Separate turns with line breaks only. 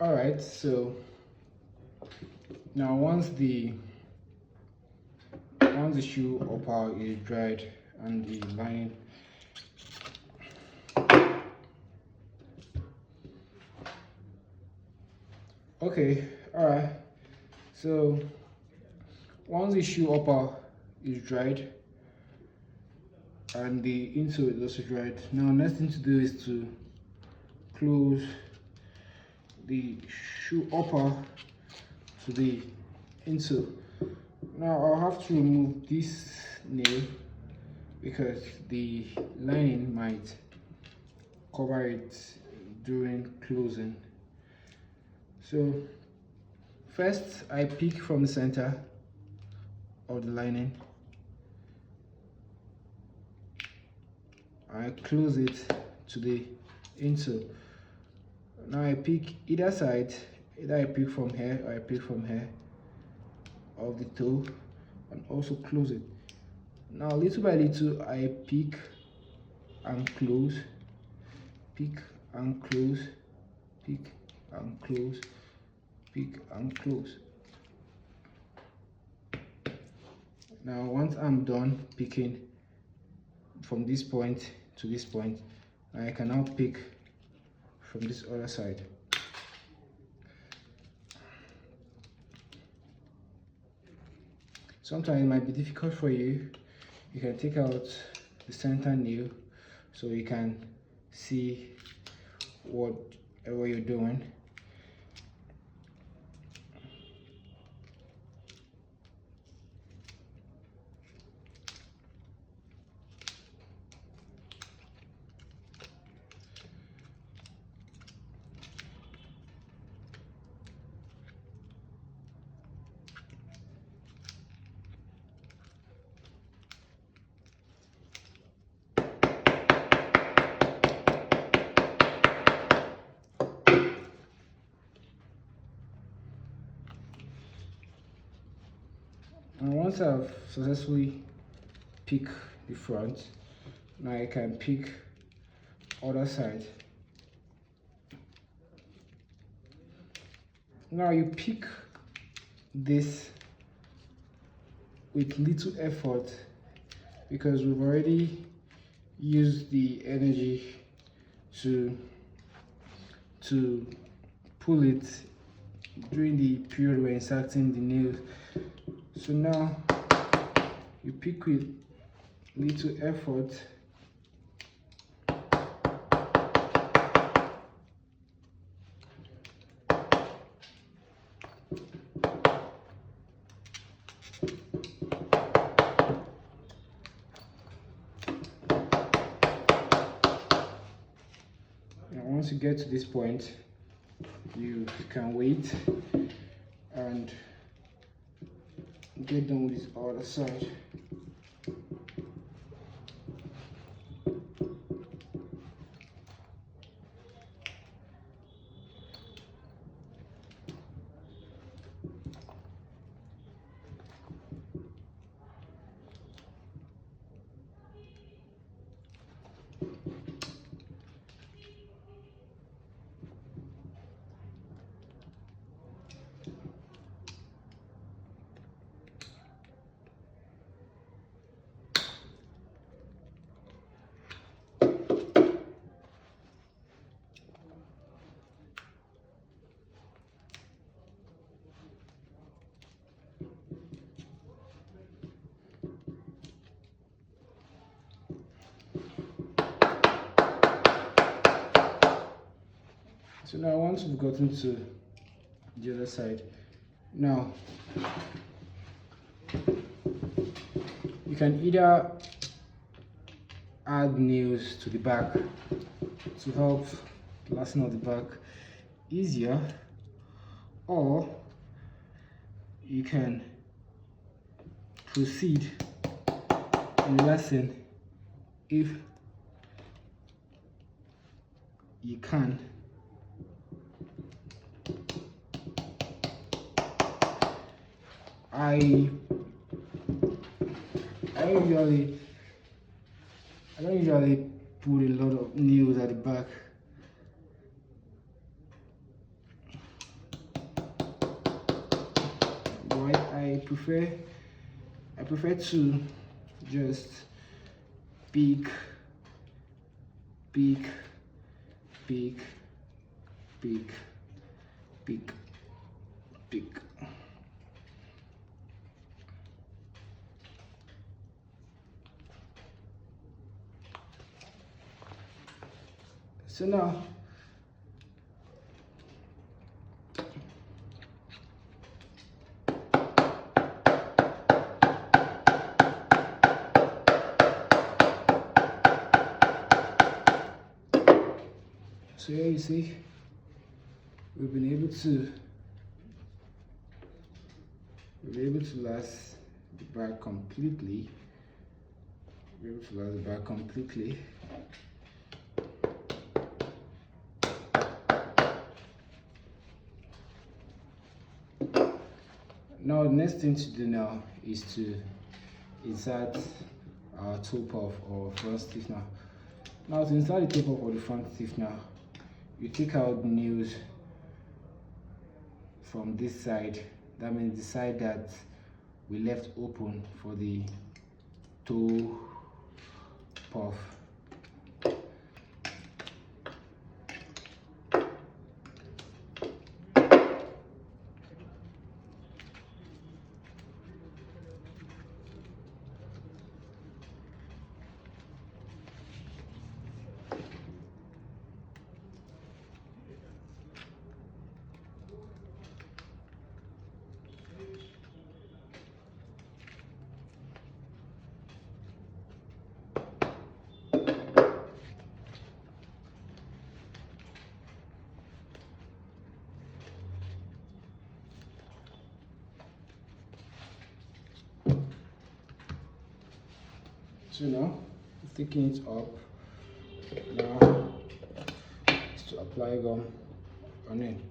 All right, so now once the shoe upper is dried and the lining, okay, all right, so once the shoe upper is dried and the insole is also dried, now next thing to do is to close the shoe upper to the insole. Now I'll have to remove this nail because the lining might cover it during closing. So first I pick from the center of the lining, I close it to the insole. Now I pick either side, either I pick from here or I pick from here of the toe and also close it. Now little by little I pick and close, pick and close, pick and close, pick and close. Now once I'm done picking from this point to this point, I can now pick from this other side. Sometimes it might be difficult for you. You can take out the center nail so you can see whatever you're doing. And once I've successfully picked the front, now I can pick other side. Now you pick this with little effort because we've already used the energy to pull it during the period we're inserting the nails. So now you pick with little effort. And once you get to this point, you can wait and get done with this other side. So now once we've gotten to the other side, now you can either add nails to the back to help lasting of the back easier, or you can proceed in lesson if you can. I don't usually put a lot of nails at the back. I prefer to just pick. So now so here you see we've been able to last the bag completely. Now the next thing to do now is to insert our toe puff or front stiffener. Now to insert the toe puff or the front stiffener, you take out the nails from this side. That means the side that we left open for the toe puff. So now, sticking it up, now is to apply gum on it.